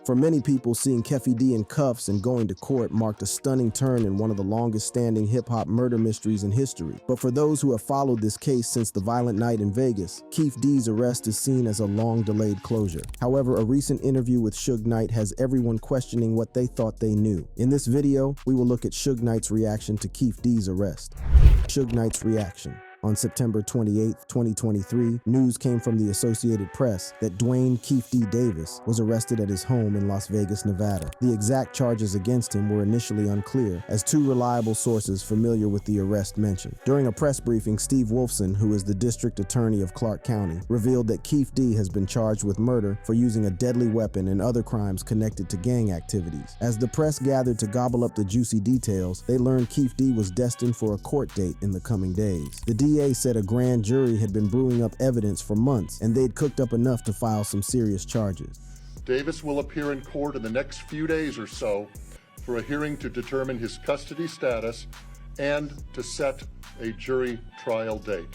For many people, seeing KEEFE in cuffs and going to court marked a stunning turn in one of the longest-standing hip-hop murder mysteries in history. But for those who have followed this case since the violent night in Vegas, KEEFE's arrest is seen as a long-delayed closure. However, a recent interview with Suge Knight has everyone questioning what they thought they knew. In this video, we will look at Suge Knight's reaction to KEEFE's arrest. Suge Knight's reaction. On September 28, 2023, news came from the Associated Press that Dwayne KEEFE Davis was arrested at his home in Las Vegas, Nevada. The exact charges against him were initially unclear, as two reliable sources familiar with the arrest mentioned. During a press briefing, Steve Wolfson, who is the district attorney of Clark County, revealed that KEEFE has been charged with murder for using a deadly weapon and other crimes connected to gang activities. As the press gathered to gobble up the juicy details, they learned KEEFE was destined for a court date in the coming days. The DA said a grand jury had been brewing up evidence for months, and they'd cooked up enough to file some serious charges. Davis will appear in court in the next few days or so for a hearing to determine his custody status and to set a jury trial date.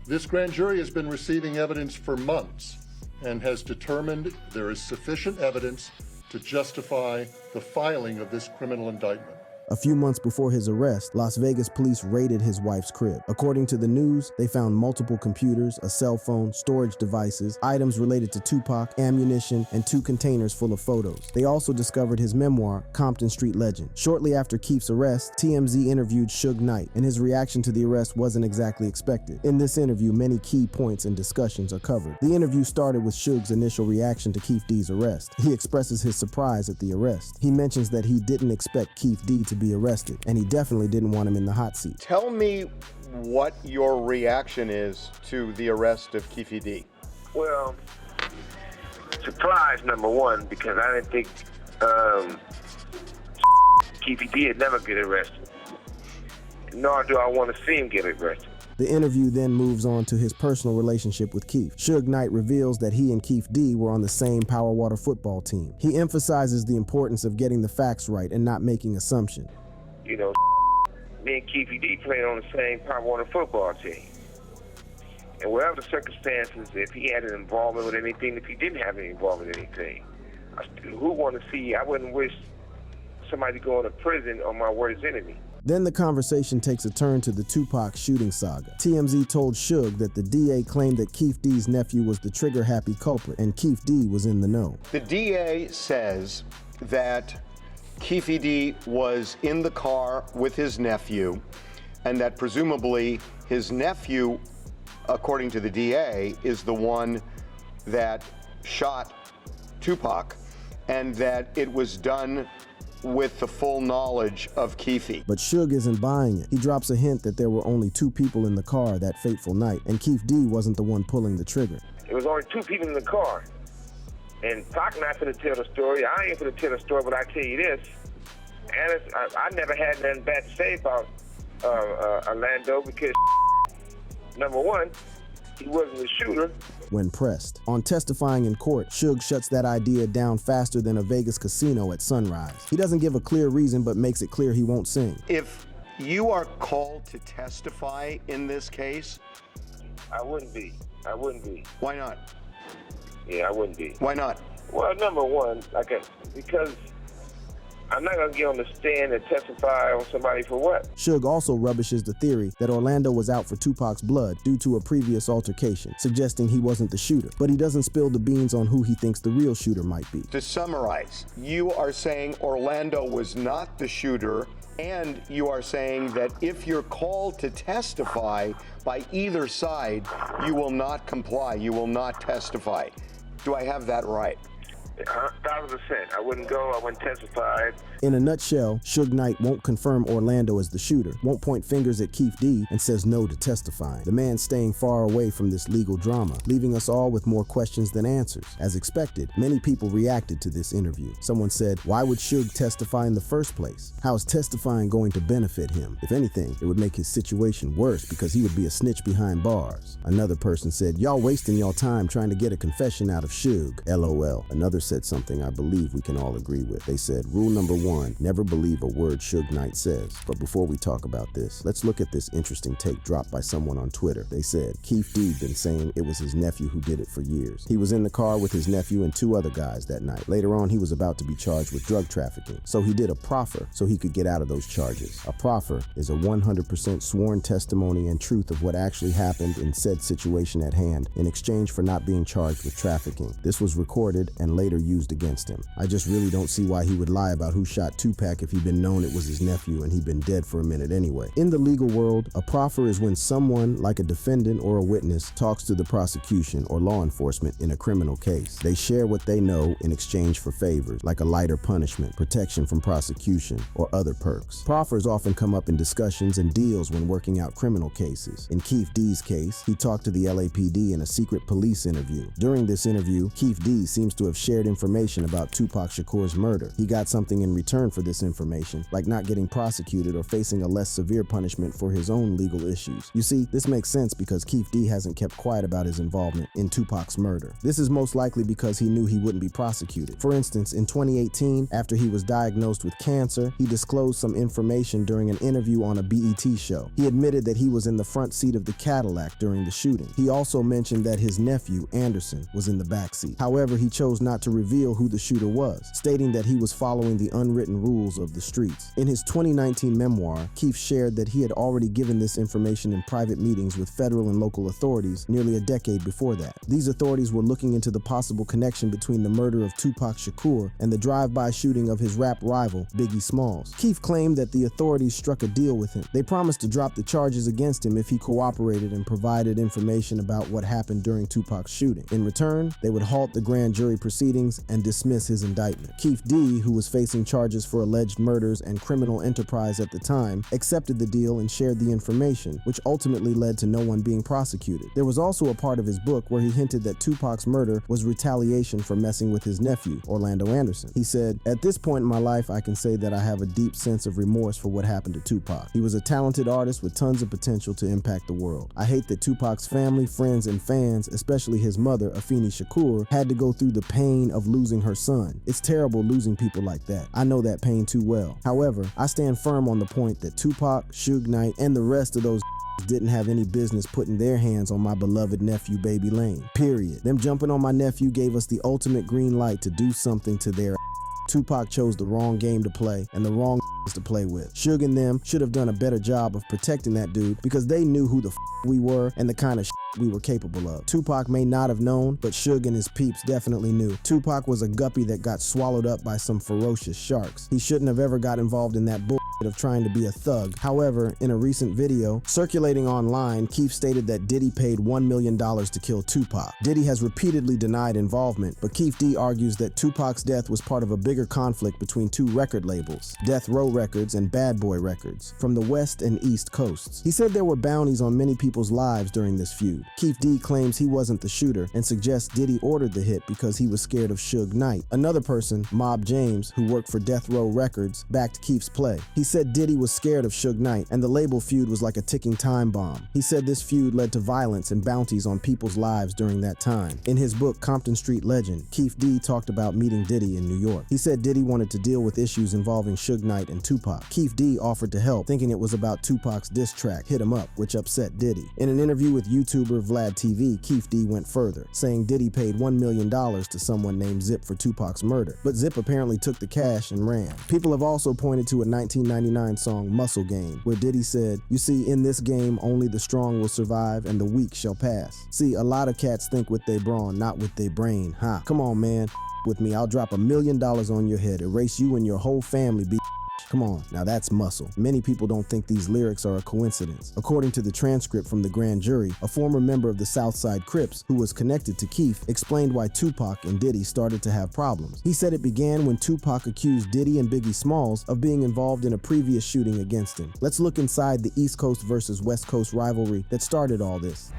This grand jury has been receiving evidence for months and has determined there is sufficient evidence to justify the filing of this criminal indictment. A few months before his arrest, Las Vegas police raided his wife's crib. According to the news, they found multiple computers, a cell phone, storage devices, items related to Tupac, ammunition, and 2 containers full of photos. They also discovered his memoir, Compton Street Legend. Shortly after KEEFE's arrest, TMZ interviewed Suge Knight, and his reaction to the arrest wasn't exactly expected. In this interview, many key points and discussions are covered. The interview started with Suge's initial reaction to KEEFE's arrest. He expresses his surprise at the arrest. He mentions that he didn't expect KEEFE to be arrested, and he definitely didn't want him in the hot seat. Tell me what your reaction is to the arrest of KEEFE. Well, surprise number one, because I didn't think KEEFE would never get arrested, nor do I want to see him get arrested. The interview then moves on to his personal relationship with KEEFE. Suge Knight reveals that he and KEEFE were on the same Power Water football team. He emphasizes the importance of getting the facts right and not making assumptions. You know, me and KEEFE played on the same Power Water football team. And whatever the circumstances, if he had an involvement with anything, if he didn't have any involvement with anything, who want to see? I wouldn't wish somebody going to prison on my worst enemy. Then the conversation takes a turn to the Tupac shooting saga. TMZ told Suge that the DA claimed that KEEFE's nephew was the trigger-happy culprit, and KEEFE was in the know. The DA says that KEEFE was in the car with his nephew, and that presumably his nephew, according to the DA, is the one that shot Tupac, and that it was done with the full knowledge of KEEFE. But Suge isn't buying it. He drops a hint that there were only 2 people in the car that fateful night, and KEEFE wasn't the one pulling the trigger. It was only 2 people in the car. And Pac not finna tell the story. I ain't finna tell the story, but I tell you this. And I never had nothing bad to say about Orlando because, number one, he wasn't the shooter. When pressed. On testifying in court, Suge shuts that idea down faster than a Vegas casino at sunrise. He doesn't give a clear reason, but makes it clear he won't sing. If you are called to testify in this case, I wouldn't be. I wouldn't be. Why not? Yeah, I wouldn't be. Why not? Well, number one, because I'm not going to get on the stand and testify on somebody for what? Suge also rubbishes the theory that Orlando was out for Tupac's blood due to a previous altercation, suggesting he wasn't the shooter. But he doesn't spill the beans on who he thinks the real shooter might be. To summarize, you are saying Orlando was not the shooter, and you are saying that if you're called to testify by either side, you will not comply, you will not testify. Do I have that right? 1,000%. I wouldn't go, I wouldn't testify. In a nutshell, Suge Knight won't confirm Orlando as the shooter, won't point fingers at KEEFE and says no to testifying. The man staying far away from this legal drama, leaving us all with more questions than answers. As expected, many people reacted to this interview. Someone said, why would Suge testify in the first place? How is testifying going to benefit him? If anything, it would make his situation worse because he would be a snitch behind bars. Another person said, y'all wasting y'all time trying to get a confession out of Suge, LOL. Another said something I believe we can all agree with. They said, rule number 1, never believe a word Suge Knight says. But before we talk about this, let's look at this interesting take dropped by someone on Twitter. They said, KEEFE D been saying it was his nephew who did it for years. He was in the car with his nephew and 2 other guys that night. Later on, he was about to be charged with drug trafficking. So he did a proffer so he could get out of those charges. A proffer is a 100% sworn testimony and truth of what actually happened in said situation at hand in exchange for not being charged with trafficking. This was recorded and later used against him. I just really don't see why he would lie about who shot Tupac if he'd been known it was his nephew and he'd been dead for a minute anyway. In the legal world, a proffer is when someone, like a defendant or a witness, talks to the prosecution or law enforcement in a criminal case. They share what they know in exchange for favors, like a lighter punishment, protection from prosecution, or other perks. Proffers often come up in discussions and deals when working out criminal cases. In KEEFE D's case, he talked to the LAPD in a secret police interview. During this interview, KEEFE D seems to have shared information about Tupac Shakur's murder. He got something in return for this information, like not getting prosecuted or facing a less severe punishment for his own legal issues. You see, this makes sense because KEEFE D hasn't kept quiet about his involvement in Tupac's murder. This is most likely because he knew he wouldn't be prosecuted. For instance, in 2018, after he was diagnosed with cancer, he disclosed some information during an interview on a BET show. He admitted that he was in the front seat of the Cadillac during the shooting. He also mentioned that his nephew, Anderson, was in the back seat. However, he chose not to reveal who the shooter was, stating that he was following the unwritten rules of the streets. In his 2019 memoir, KEEFE shared that he had already given this information in private meetings with federal and local authorities nearly a decade before that. These authorities were looking into the possible connection between the murder of Tupac Shakur and the drive-by shooting of his rap rival, Biggie Smalls. KEEFE claimed that the authorities struck a deal with him. They promised to drop the charges against him if he cooperated and provided information about what happened during Tupac's shooting. In return, they would halt the grand jury proceedings and dismiss his indictment. KEEFE D, who was facing charges for alleged murders and criminal enterprise at the time, accepted the deal and shared the information, which ultimately led to no one being prosecuted. There was also a part of his book where he hinted that Tupac's murder was retaliation for messing with his nephew, Orlando Anderson. He said, "At this point in my life, I can say that I have a deep sense of remorse for what happened to Tupac. He was a talented artist with tons of potential to impact the world. I hate that Tupac's family, friends, and fans, especially his mother, Afeni Shakur, had to go through the pain of losing her son. It's terrible losing people like that. I know that pain too well. However, I stand firm on the point that Tupac, Suge Knight, and the rest of those didn't have any business putting their hands on my beloved nephew, Baby Lane. Period. Them jumping on my nephew gave us the ultimate green light to do something to their Tupac chose the wrong game to play and the wrong to play with. Suge and them should have done a better job of protecting that dude because they knew who the we were and the kind of we were capable of. Tupac may not have known, but Suge and his peeps definitely knew. Tupac was a guppy that got swallowed up by some ferocious sharks. He shouldn't have ever got involved in that bullshit of trying to be a thug. However, in a recent video circulating online, KEEFE stated that Diddy paid $1 million to kill Tupac. Diddy has repeatedly denied involvement, but KEEFE D argues that Tupac's death was part of a bigger conflict between 2 record labels, Death Row Records and Bad Boy Records, from the West and East Coasts. He said there were bounties on many people's lives during this feud. KEEFE D claims he wasn't the shooter and suggests Diddy ordered the hit because he was scared of Suge Knight. Another person, Mob James, who worked for Death Row Records, backed KEEFE's play. He said Diddy was scared of Suge Knight and the label feud was like a ticking time bomb. He said this feud led to violence and bounties on people's lives during that time. In his book, Compton Street Legend, KEEFE D talked about meeting Diddy in New York. He said Diddy wanted to deal with issues involving Suge Knight and Tupac. KEEFE D offered to help, thinking it was about Tupac's diss track, Hit 'Em Up, which upset Diddy. In an interview with YouTuber Vlad TV, KEEFE D went further, saying Diddy paid $1 million to someone named Zip for Tupac's murder, but Zip apparently took the cash and ran. People have also pointed to a 1999 song, Muscle Game, where Diddy said, "You see, in this game, only the strong will survive and the weak shall pass." See, a lot of cats think with their brawn, not with their brain, huh? Come on, man. With me, I'll drop $1 million on your head, erase you and your whole family, Come on, now that's muscle. Many people don't think these lyrics are a coincidence. According to the transcript from the grand jury, a former member of the Southside Crips, who was connected to KEEFE, explained why Tupac and Diddy started to have problems. He said it began when Tupac accused Diddy and Biggie Smalls of being involved in a previous shooting against him. Let's look inside the East Coast versus West Coast rivalry that started all this.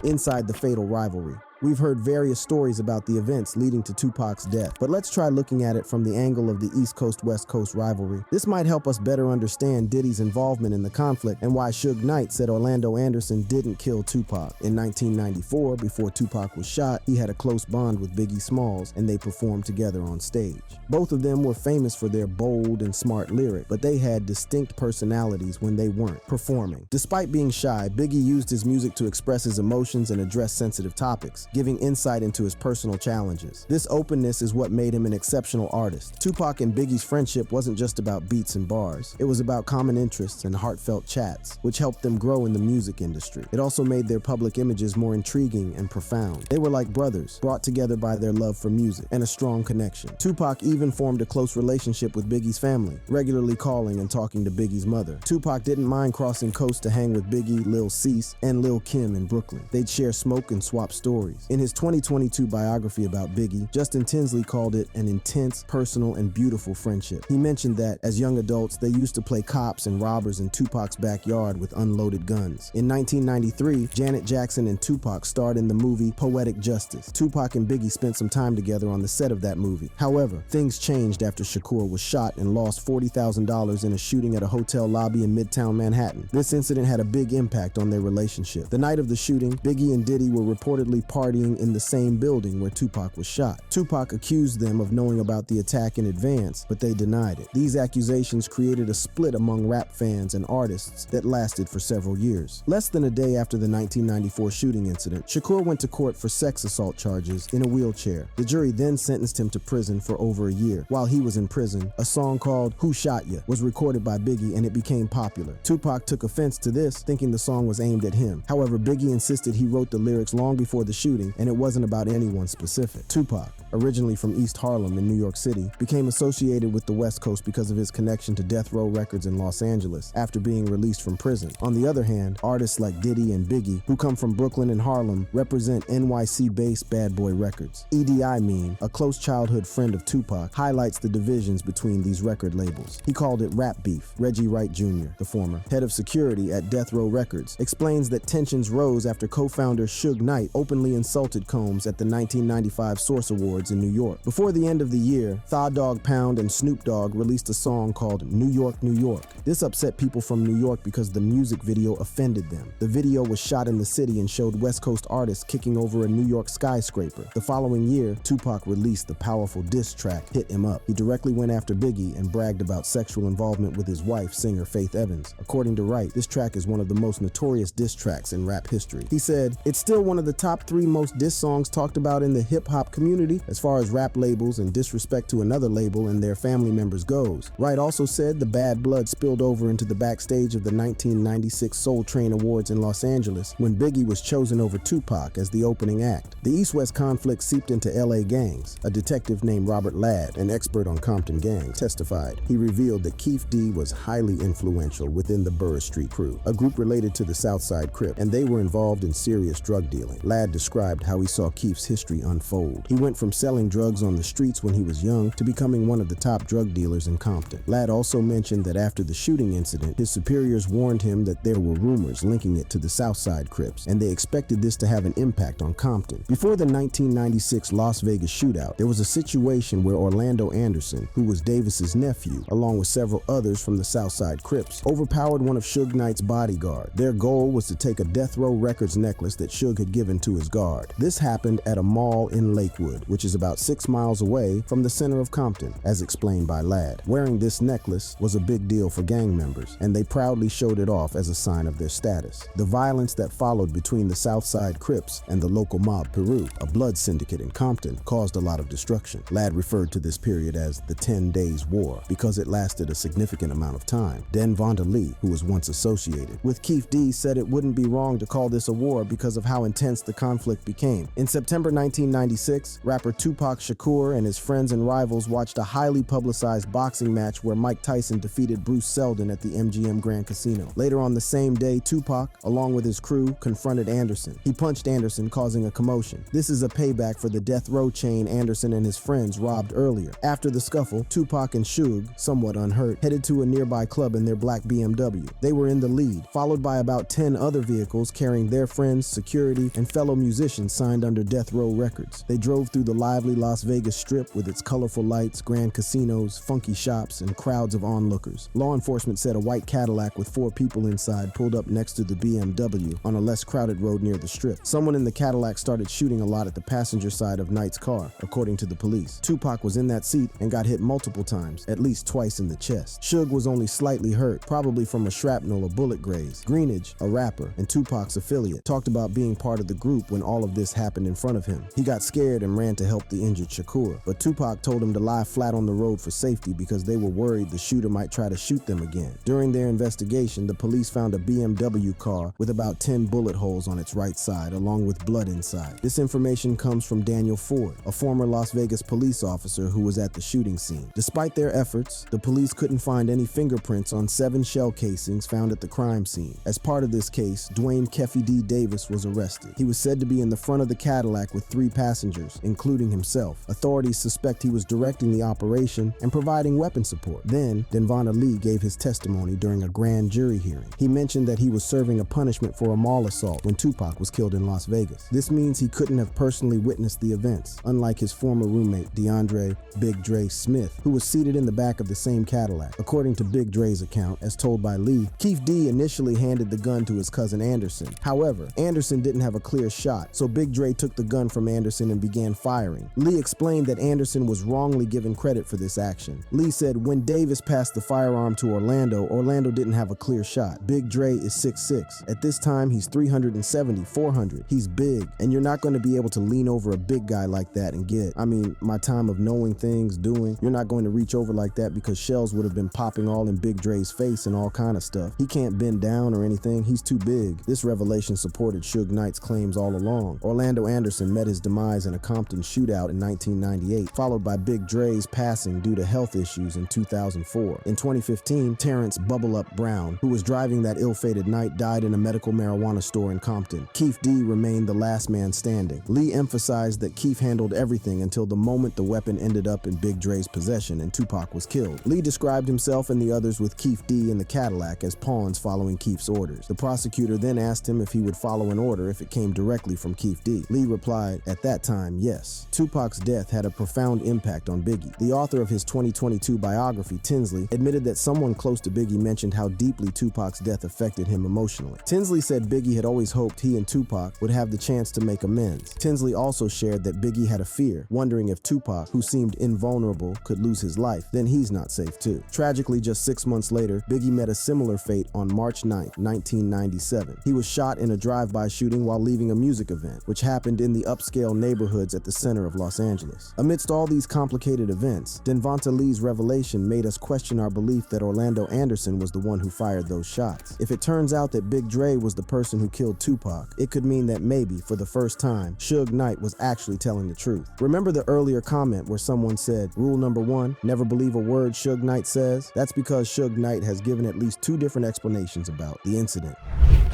Inside the fatal rivalry. We've heard various stories about the events leading to Tupac's death, but let's try looking at it from the angle of the East Coast-West Coast rivalry. This might help us better understand Diddy's involvement in the conflict and why Suge Knight said Orlando Anderson didn't kill Tupac. In 1994, before Tupac was shot, he had a close bond with Biggie Smalls, and they performed together on stage. Both of them were famous for their bold and smart lyric, but they had distinct personalities when they weren't performing. Despite being shy, Biggie used his music to express his emotions and address sensitive topics, giving insight into his personal challenges. This openness is what made him an exceptional artist. Tupac and Biggie's friendship wasn't just about beats and bars. It was about common interests and heartfelt chats, which helped them grow in the music industry. It also made their public images more intriguing and profound. They were like brothers, brought together by their love for music and a strong connection. Tupac even formed a close relationship with Biggie's family, regularly calling and talking to Biggie's mother. Tupac didn't mind crossing coasts to hang with Biggie, Lil Cease, and Lil Kim in Brooklyn. They'd share smoke and swap stories. In his 2022 biography about Biggie, Justin Tinsley called it an intense, personal, and beautiful friendship. He mentioned that, as young adults, they used to play cops and robbers in Tupac's backyard with unloaded guns. In 1993, Janet Jackson and Tupac starred in the movie Poetic Justice. Tupac and Biggie spent some time together on the set of that movie. However, things changed after Shakur was shot and lost $40,000 in a shooting at a hotel lobby in Midtown Manhattan. This incident had a big impact on their relationship. The night of the shooting, Biggie and Diddy were reportedly partying in the same building where Tupac was shot. Tupac accused them of knowing about the attack in advance, but they denied it. These accusations created a split among rap fans and artists that lasted for several years. Less than a day after the 1994 shooting incident, Shakur went to court for sex assault charges in a wheelchair. The jury then sentenced him to prison for over a year. While he was in prison, a song called Who Shot Ya was recorded by Biggie and it became popular. Tupac took offense to this, thinking the song was aimed at him. However, Biggie insisted he wrote the lyrics long before the shooting and it wasn't about anyone specific. Tupac, originally from East Harlem in New York City, became associated with the West Coast because of his connection to Death Row Records in Los Angeles after being released from prison. On the other hand, artists like Diddy and Biggie, who come from Brooklyn and Harlem, represent NYC-based Bad Boy Records. EDI Mean, a close childhood friend of Tupac, highlights the divisions between these record labels. He called it rap beef. Reggie Wright Jr., the former head of security at Death Row Records, explains that tensions rose after co-founder Suge Knight openly insulted Combs at the 1995 Source Awards in New York. Before the end of the year, Thaw Dogg Pound and Snoop Dogg released a song called New York, New York. This upset people from New York because the music video offended them. The video was shot in the city and showed West Coast artists kicking over a New York skyscraper. The following year, Tupac released the powerful diss track, Hit 'Em Up. He directly went after Biggie and bragged about sexual involvement with his wife, singer Faith Evans. According to Wright, this track is one of the most notorious diss tracks in rap history. He said, "It's still one of the top 3 most diss songs talked about in the hip-hop community as far as rap labels and disrespect to another label and their family members goes." Wright also said the bad blood spilled over into the backstage of the 1996 Soul Train Awards in Los Angeles when Biggie was chosen over Tupac as the opening act. The East-West conflict seeped into LA gangs. A detective named Robert Ladd, an expert on Compton gangs, testified. He revealed that KEEFE D was highly influential within the Burris Street crew, a group related to the Southside Crip, and they were involved in serious drug dealing. Ladd described how he saw KEEFE's history unfold. He went from selling drugs on the streets when he was young to becoming one of the top drug dealers in Compton. Ladd also mentioned that after the shooting incident, his superiors warned him that there were rumors linking it to the Southside Crips, and they expected this to have an impact on Compton. Before the 1996 Las Vegas shootout, there was a situation where Orlando Anderson, who was Davis's nephew, along with several others from the Southside Crips, overpowered one of Suge Knight's bodyguard. Their goal was to take a Death Row Records necklace that Suge had given to his guard. This happened at a mall in Lakewood, which is about 6 miles away from the center of Compton, as explained by Ladd. Wearing this necklace was a big deal for gang members, and they proudly showed it off as a sign of their status. The violence that followed between the Southside Crips and the local mob Peru, a blood syndicate in Compton, caused a lot of destruction. Ladd referred to this period as the 10 Days War because it lasted a significant amount of time. Den Vonda Lee, who was once associated with KEEFE D, said it wouldn't be wrong to call this a war because of how intense the conflict became. In September 1996, rapper Tupac Shakur and his friends and rivals watched a highly publicized boxing match where Mike Tyson defeated Bruce Seldon at the MGM Grand Casino. Later on the same day, Tupac, along with his crew, confronted Anderson. He punched Anderson, causing a commotion. This is a payback for the death row chain Anderson and his friends robbed earlier. After the scuffle, Tupac and Suge, somewhat unhurt, headed to a nearby club in their black BMW. They were in the lead, followed by about 10 other vehicles carrying their friends, security, and fellow musicians musicians signed under Death Row Records. They drove through the lively Las Vegas Strip with its colorful lights, grand casinos, funky shops, and crowds of onlookers. Law enforcement said a white Cadillac with 4 people inside pulled up next to the BMW on a less crowded road near the Strip. Someone in the Cadillac started shooting a lot at the passenger side of Knight's car, according to the police. Tupac was in that seat and got hit multiple times, at least twice in the chest. Suge was only slightly hurt, probably from a shrapnel or bullet graze. Greenidge, a rapper and Tupac's affiliate, talked about being part of the group when all of this happened in front of him. He got scared and ran to help the injured Shakur, but Tupac told him to lie flat on the road for safety because they were worried the shooter might try to shoot them again. During their investigation, the police found a BMW car with about 10 bullet holes on its right side, along with blood inside. This information comes from Daniel Ford, a former Las Vegas police officer who was at the shooting scene. Despite their efforts, the police couldn't find any fingerprints on 7 shell casings found at the crime scene. As part of this case, Dwayne "KEEFE" D. Davis was arrested. He was said to be in the front of the Cadillac with 3 passengers, including himself. Authorities suspect he was directing the operation and providing weapon support. Then, Denvanta Lee gave his testimony during a grand jury hearing. He mentioned that he was serving a punishment for a mall assault when Tupac was killed in Las Vegas. This means he couldn't have personally witnessed the events, unlike his former roommate, DeAndre "Big Dre" Smith, who was seated in the back of the same Cadillac. According to Big Dre's account, as told by Lee, KEEFE D initially handed the gun to his cousin Anderson. However, Anderson didn't have a clear shot, so Big Dre took the gun from Anderson and began firing. Lee explained that Anderson was wrongly given credit for this action. Lee said when Davis passed the firearm to Orlando didn't have a clear shot. Big Dre is 6'6". At this time, he's 370, 400. He's big, and you're not going to be able to lean over a big guy like that and get, my time of knowing things, doing. You're not going to reach over like that because shells would have been popping all in Big Dre's face and all kind of stuff. He can't bend down or anything. He's too big. This revelation supported Suge Knight's claims all along. Orlando Anderson met his demise in a Compton shootout in 1998, followed by Big Dre's passing due to health issues in 2004. In 2015, Terrence "Bubble Up" Brown, who was driving that ill-fated night, died in a medical marijuana store in Compton. KEEFE D remained the last man standing. Lee emphasized that KEEFE handled everything until the moment the weapon ended up in Big Dre's possession and Tupac was killed. Lee described himself and the others with KEEFE D in the Cadillac as pawns following KEEFE's orders. The prosecutor then asked him if he would follow an order if it came directly from KEEFE D. Lee replied, at that time, yes. Tupac's death had a profound impact on Biggie. The author of his 2022 biography, Tinsley, admitted that someone close to Biggie mentioned how deeply Tupac's death affected him emotionally. Tinsley said Biggie had always hoped he and Tupac would have the chance to make amends. Tinsley also shared that Biggie had a fear, wondering if Tupac, who seemed invulnerable, could lose his life, then he's not safe too. Tragically, just 6 months later, Biggie met a similar fate on March 9, 1997. He was shot in a drive-by shooting while leaving a music event, which happened in the upscale neighborhoods at the center of Los Angeles. Amidst all these complicated events, Denvanta Lee's revelation made us question our belief that Orlando Anderson was the one who fired those shots. If it turns out that Big Dre was the person who killed Tupac, it could mean that maybe, for the first time, Suge Knight was actually telling the truth. Remember the earlier comment where someone said, rule number 1, never believe a word Suge Knight says? That's because Suge Knight has given at least 2 different explanations about the incident.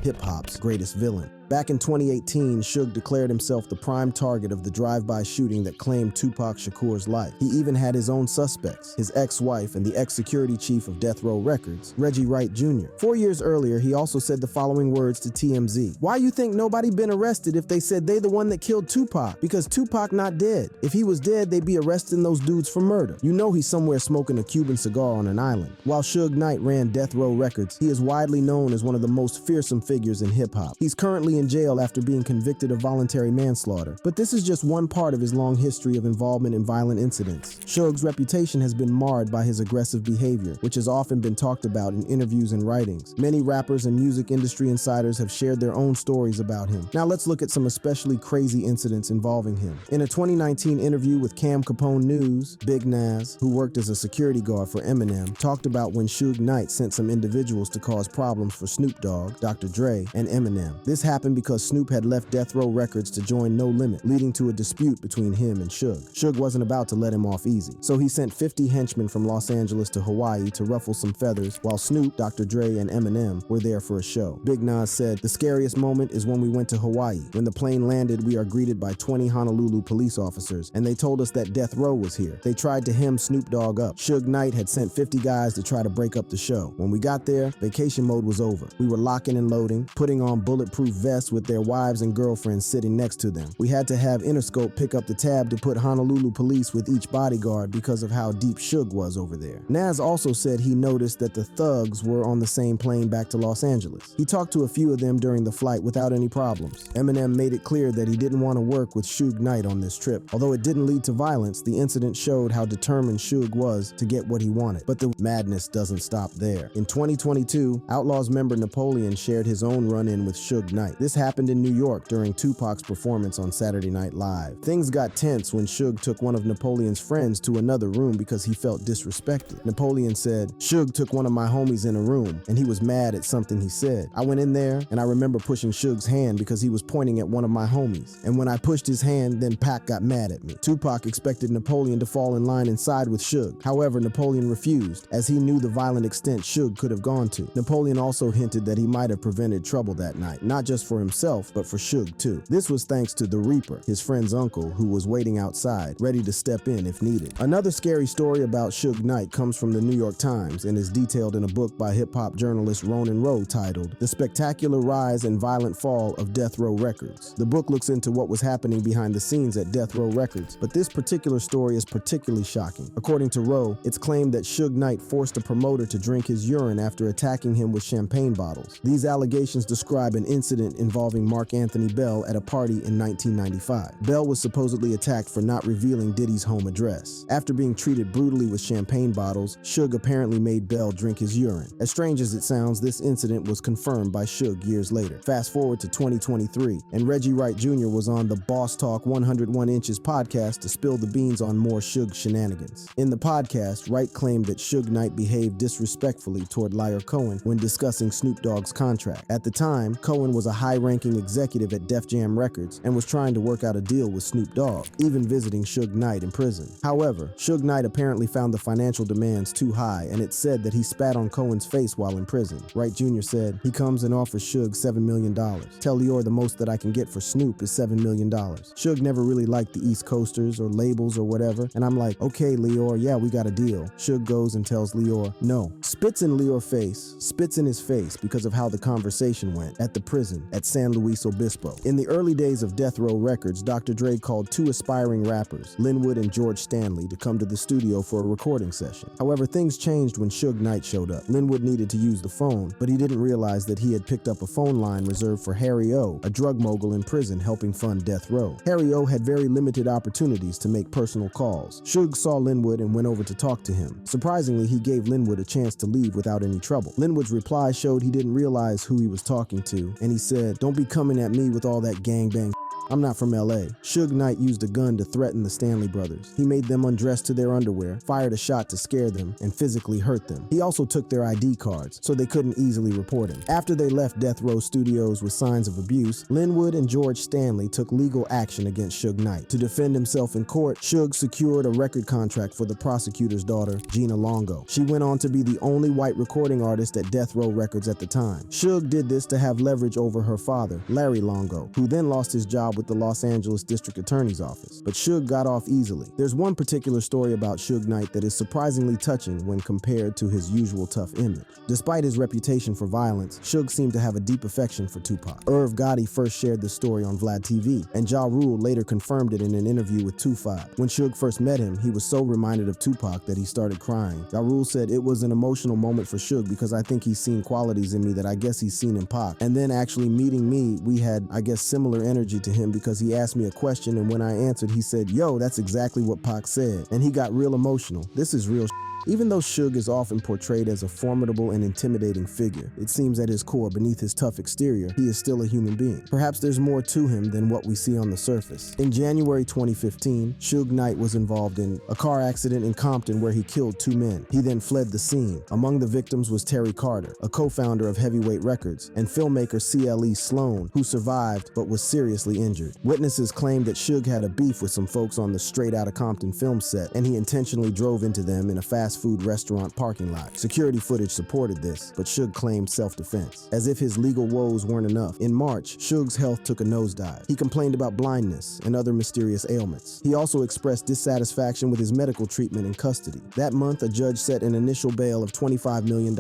Hip-hop's greatest villain. Back in 2018, Suge declared himself the prime target of the drive-by shooting that claimed Tupac Shakur's life. He even had his own suspects, his ex-wife and the ex-security chief of Death Row Records, Reggie Wright Jr. 4 years earlier, he also said the following words to TMZ. Why you think nobody been arrested if they said they the one that killed Tupac? Because Tupac not dead. If he was dead, they'd be arresting those dudes for murder. You know he's somewhere smoking a Cuban cigar on an island. While Suge Knight ran Death Row Records, he is widely known as one of the most fearsome figures in hip-hop. He's currently in jail after being convicted of voluntary manslaughter. But this is just one part of his long history of involvement in violent incidents. Suge's reputation has been marred by his aggressive behavior, which has often been talked about in interviews and writings. Many rappers and music industry insiders have shared their own stories about him. Now let's look at some especially crazy incidents involving him. In a 2019 interview with Cam Capone News, Big Nas, who worked as a security guard for Eminem, talked about when Suge Knight sent some individuals to cause problems for Snoop Dogg, Dr. Dre, and Eminem. This happened because Snoop had left Death Row Records to join No Limit, leading to a dispute between him and Suge. Suge wasn't about to let him off easy, so he sent 50 henchmen from Los Angeles to Hawaii to ruffle some feathers while Snoop, Dr. Dre, and Eminem were there for a show. Big Nas said, the scariest moment is when we went to Hawaii. When the plane landed, we are greeted by 20 Honolulu police officers, and they told us that Death Row was here. They tried to hem Snoop Dogg up. Suge Knight had sent 50 guys to try to break up the show. When we got there, vacation mode was over. We were locking and loading exploding, putting on bulletproof vests with their wives and girlfriends sitting next to them. We had to have Interscope pick up the tab to put Honolulu police with each bodyguard because of how deep Suge was over there. Nas also said he noticed that the thugs were on the same plane back to Los Angeles. He talked to a few of them during the flight without any problems. Eminem made it clear that he didn't want to work with Suge Knight on this trip. Although it didn't lead to violence, the incident showed how determined Suge was to get what he wanted. But the madness doesn't stop there. In 2022, Outlawz member Napoleon shared his own run-in with Suge Knight. This happened in New York during Tupac's performance on Saturday Night Live. Things got tense when Suge took one of Napoleon's friends to another room because he felt disrespected. Napoleon said, "Suge took one of my homies in a room, and he was mad at something he said. I went in there, and I remember pushing Suge's hand because he was pointing at one of my homies. And when I pushed his hand, then Pac got mad at me." Tupac expected Napoleon to fall in line and side with Suge. However, Napoleon refused, as he knew the violent extent Suge could have gone to. Napoleon also hinted that he might have prevented trouble that night, not just for himself, but for Suge too. This was thanks to the Reaper, his friend's uncle, who was waiting outside, ready to step in if needed. Another scary story about Suge Knight comes from the New York Times and is detailed in a book by hip-hop journalist Ronan Rowe titled The Spectacular Rise and Violent Fall of Death Row Records. The book looks into what was happening behind the scenes at Death Row Records, but this particular story is particularly shocking. According to Rowe, it's claimed that Suge Knight forced a promoter to drink his urine after attacking him with champagne bottles. These allegations describe an incident involving Mark Anthony Bell at a party in 1995. Bell was supposedly attacked for not revealing Diddy's home address. After being treated brutally with champagne bottles, Suge apparently made Bell drink his urine. As strange as it sounds, this incident was confirmed by Suge years later. Fast forward to 2023, and Reggie Wright Jr. was on the Boss Talk 101 Inches podcast to spill the beans on more Suge shenanigans. In the podcast, Wright claimed that Suge Knight behaved disrespectfully toward Liar Cohen when discussing Snoop Dogg's contract. At the time, Cohen was a high-ranking executive at Def Jam Records and was trying to work out a deal with Snoop Dogg, even visiting Suge Knight in prison. However, Suge Knight apparently found the financial demands too high, and it's said that he spat on Cohen's face while in prison. Wright Jr. said, "He comes and offers Suge $7 million. Tell Lior the most that I can get for Snoop is $7 million. Suge never really liked the East Coasters or labels or whatever, and I'm like, okay, Lior, yeah, we got a deal." Suge goes and tells Lior, no. Spits in his face because of how the conversation went at the prison at San Luis Obispo. In the early days of Death Row Records, Dr. Dre called two aspiring rappers, Linwood and George Stanley, to come to the studio for a recording session. However, things changed when Suge Knight showed up. Linwood needed to use the phone, but he didn't realize that he had picked up a phone line reserved for Harry O, a drug mogul in prison helping fund Death Row. Harry O had very limited opportunities to make personal calls. Suge saw Linwood and went over to talk to him. Surprisingly, he gave Linwood a chance to leave without any trouble. Linwood's reply showed he didn't realize who he was talking to, and he said, "Don't be coming at me with all that gangbang. I'm not from LA." Suge Knight used a gun to threaten the Stanley brothers. He made them undress to their underwear, fired a shot to scare them, and physically hurt them. He also took their ID cards, so they couldn't easily report him. After they left Death Row Studios with signs of abuse, Linwood and George Stanley took legal action against Suge Knight. To defend himself in court, Suge secured a record contract for the prosecutor's daughter, Gina Longo. She went on to be the only white recording artist at Death Row Records at the time. Suge did this to have leverage over her father, Larry Longo, who then lost his job with the Los Angeles District Attorney's Office. But Suge got off easily. There's one particular story about Suge Knight that is surprisingly touching when compared to his usual tough image. Despite his reputation for violence, Suge seemed to have a deep affection for Tupac. Irv Gotti first shared this story on Vlad TV, and Ja Rule later confirmed it in an interview with 2-5. When Suge first met him, he was so reminded of Tupac that he started crying. Ja Rule said, "It was an emotional moment for Suge because I think he's seen qualities in me that I guess he's seen in Pac. And then actually meeting me, we had, I guess, similar energy to him because he asked me a question, and when I answered, he said, 'Yo, that's exactly what Pac said.' And he got real emotional. This is real shit." Even though Suge is often portrayed as a formidable and intimidating figure, it seems at his core, beneath his tough exterior, he is still a human being. Perhaps there's more to him than what we see on the surface. In January 2015, Suge Knight was involved in a car accident in Compton where he killed 2 men. He then fled the scene. Among the victims was Terry Carter, a co-founder of Heavyweight Records, and filmmaker CLE Sloan, who survived but was seriously injured. Witnesses claimed that Suge had a beef with some folks on the Straight Outta Compton film set, and he intentionally drove into them in a fast fast food restaurant parking lot. Security footage supported this, but Suge claimed self-defense. As if his legal woes weren't enough, in March, Suge's health took a nosedive. He complained about blindness and other mysterious ailments. He also expressed dissatisfaction with his medical treatment in custody. That month, a judge set an initial bail of $25 million,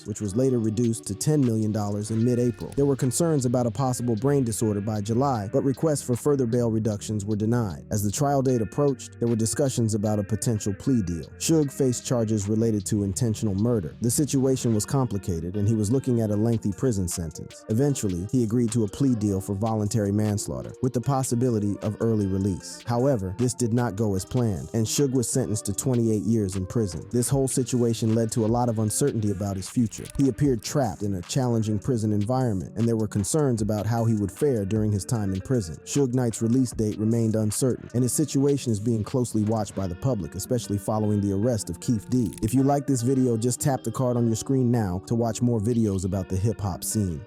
which was later reduced to $10 million in mid-April. There were concerns about a possible brain disorder by July, but requests for further bail reductions were denied. As the trial date approached, there were discussions about a potential plea deal. Suge faced charges related to intentional murder. The situation was complicated, and he was looking at a lengthy prison sentence. Eventually, he agreed to a plea deal for voluntary manslaughter, with the possibility of early release. However, this did not go as planned, and Suge was sentenced to 28 years in prison. This whole situation led to a lot of uncertainty about his future. He appeared trapped in a challenging prison environment, and there were concerns about how he would fare during his time in prison. Suge Knight's release date remained uncertain, and his situation is being closely watched by the public, especially following the arrest of KEEFE D. If you like this video, just tap the card on your screen now to watch more videos about the hip-hop scene.